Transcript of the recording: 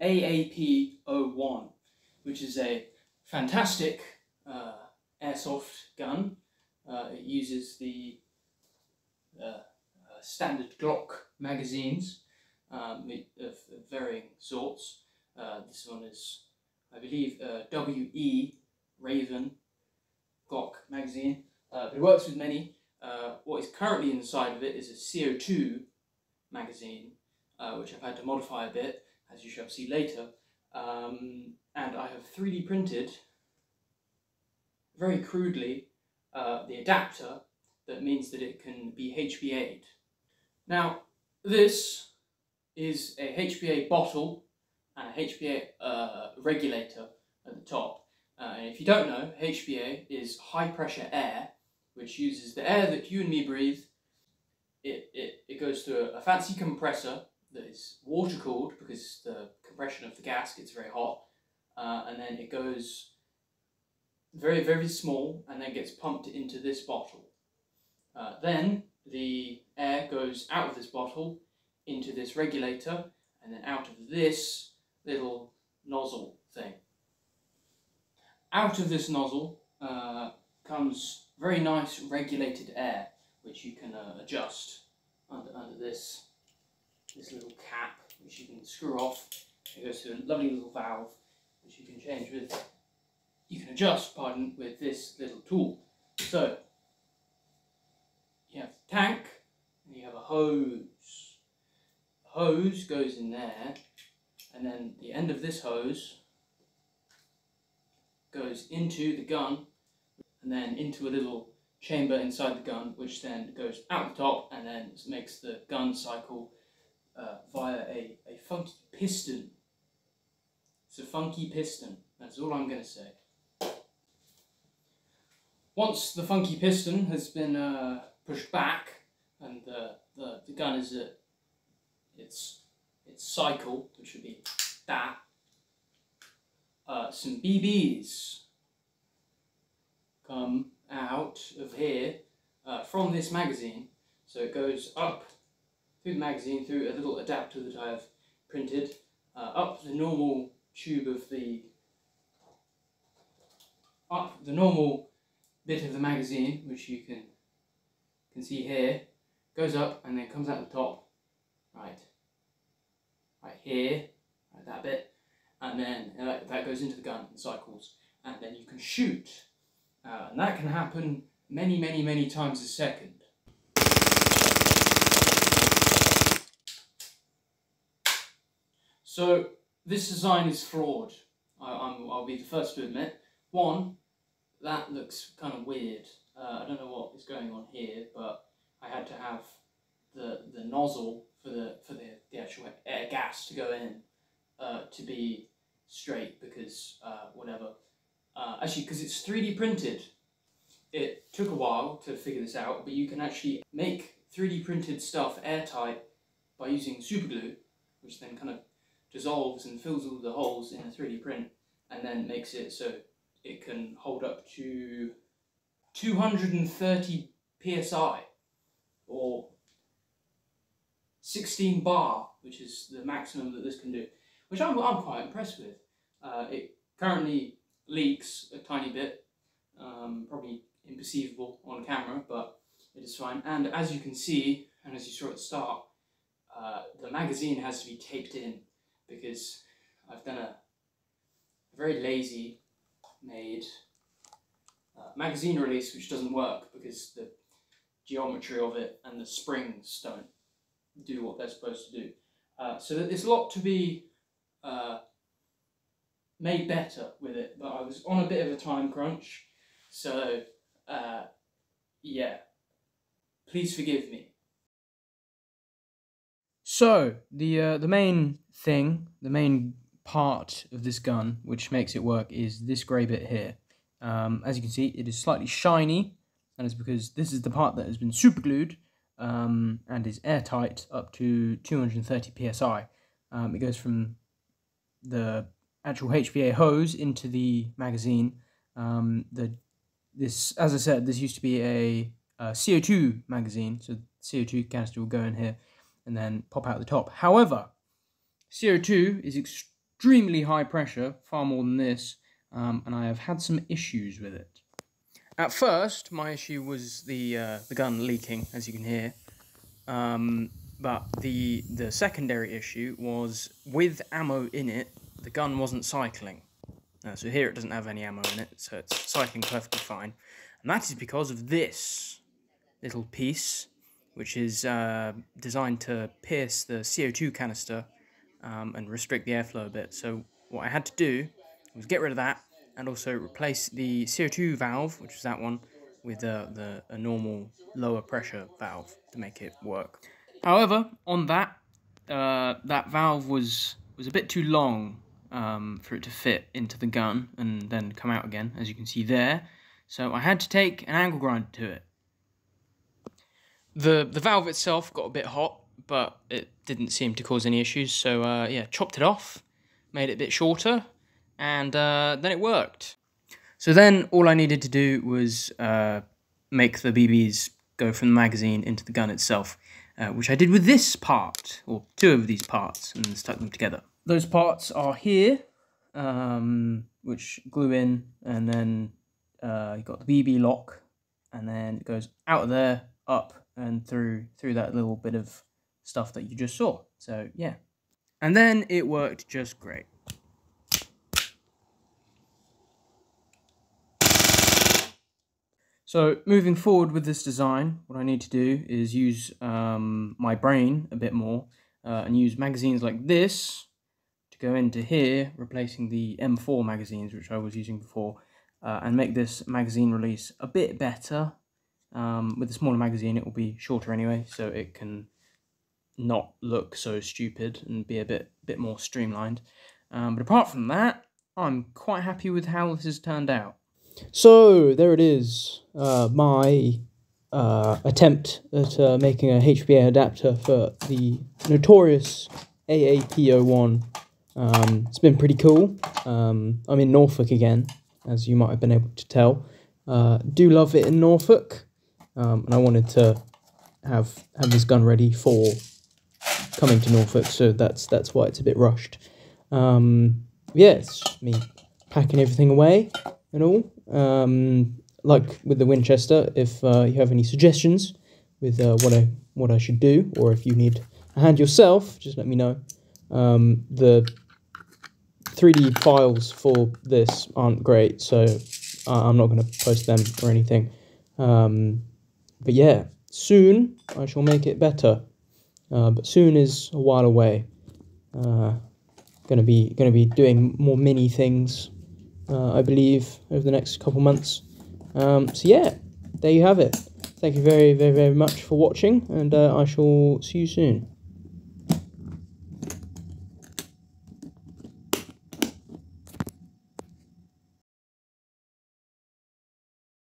AAP-01, which is a fantastic airsoft gun. It uses the standard Glock magazines of varying sorts. This one is, I believe, WE Raven Glock magazine. But it works with many. What is currently inside of it is a CO2 magazine, which I've had to modify a bit, as you shall see later. And I have 3D printed, very crudely, the adapter that means that it can be HPA'd. Now, this is a HPA bottle and a HPA regulator at the top. And if you don't know, HPA is high pressure air, which uses the air that you and me breathe. It goes through a fancy compressor that is water cooled because the compression of the gas gets very hot, and then it goes very, very small and then gets pumped into this bottle. Then the air goes out of this bottle into this regulator and then out of this little nozzle thing. Out of this nozzle comes very nice regulated air, which you can adjust under this little cap, which you can screw off. It goes to a lovely little valve, which you can change with, you can adjust, pardon, with this little tool. So, you have the tank, and you have a hose. The hose goes in there, and then the end of this hose goes into the gun, and then into a little chamber inside the gun, which then goes out the top and then makes the gun cycle via a funky piston. It's a funky piston, that's all I'm going to say. Once the funky piston has been pushed back and the gun is at its cycle, which would be that, some BBs come out of here from this magazine. So it goes up through the magazine, through a little adapter that I have printed, up the normal tube of up the normal bit of the magazine, which you can see here, goes up and then comes out the top, right here, right that bit, and then that goes into the gun and cycles, and then you can shoot. And that can happen many, many, many times a second. So this design is flawed. I'll be the first to admit. One, that looks kind of weird. I don't know what is going on here, but I had to have the nozzle for the actual air gas to go in to be straight, because whatever. Actually, because it's 3D printed. It took a while to figure this out, but you can actually make 3D printed stuff airtight by using super glue, which then kind of dissolves and fills all the holes in a 3D print, and then makes it so it can hold up to 230 psi, or 16 bar, which is the maximum that this can do, which I'm quite impressed with. It currently leaks a tiny bit, probably imperceivable on camera, but it is fine. And as you can see, and as you saw at the start, the magazine has to be taped in, because I've done a very lazy made magazine release which doesn't work because the geometry of it and the springs don't do what they're supposed to do. So there's a lot to be made better with it, but I was on a bit of a time crunch, so yeah, please forgive me. So the main thing, the main part of this gun which makes it work is this grey bit here. As you can see, it is slightly shiny, and it's because this is the part that has been super glued and is airtight up to 230 psi. It goes from the actual HPA hose into the magazine. This, as I said, this used to be a CO2 magazine, so CO2 canister will go in here and then pop out the top. However, CO2 is extremely high pressure, far more than this, and I have had some issues with it. At first, my issue was the gun leaking, as you can hear, but the secondary issue was with ammo in it, the gun wasn't cycling. So here it doesn't have any ammo in it, so it's cycling perfectly fine, and that is because of this little piece, which is designed to pierce the CO2 canister and restrict the airflow a bit. So what I had to do was get rid of that and also replace the CO2 valve, which is that one, with a normal lower pressure valve to make it work. However, on that, that valve was a bit too long for it to fit into the gun and then come out again, as you can see there. So I had to take an angle grinder to it. The valve itself got a bit hot, but it didn't seem to cause any issues, so yeah, chopped it off, made it a bit shorter, and then it worked. So then all I needed to do was make the BBs go from the magazine into the gun itself, which I did with this part, or two of these parts, and stuck them together. Those parts are here, which glue in, and then you've got the BB lock, and then it goes out of there, up, and through that little bit of stuff that you just saw. So yeah, and then it worked just great. So moving forward with this design, what I need to do is use my brain a bit more and use magazines like this to go into here, replacing the M4 magazines which I was using before, and make this magazine release a bit better. With the smaller magazine it will be shorter anyway, so it can not look so stupid and be a bit more streamlined. But apart from that, I'm quite happy with how this has turned out. So there it is, my attempt at making a HBA adapter for the notorious AAP01. It's been pretty cool. I'm in Norfolk again, as you might have been able to tell. Do love it in Norfolk. And I wanted to have this gun ready for coming to Norfolk, so that's why it's a bit rushed. Yeah, it's just me packing everything away and all. Like with the Winchester, if you have any suggestions with what I should do, or if you need a hand yourself, just let me know. The 3D files for this aren't great, so I'm not going to post them or anything. But yeah, soon I shall make it better. But soon is a while away. Gonna be doing more mini things, I believe, over the next couple months. So yeah, there you have it. Thank you very much for watching, and I shall see you soon.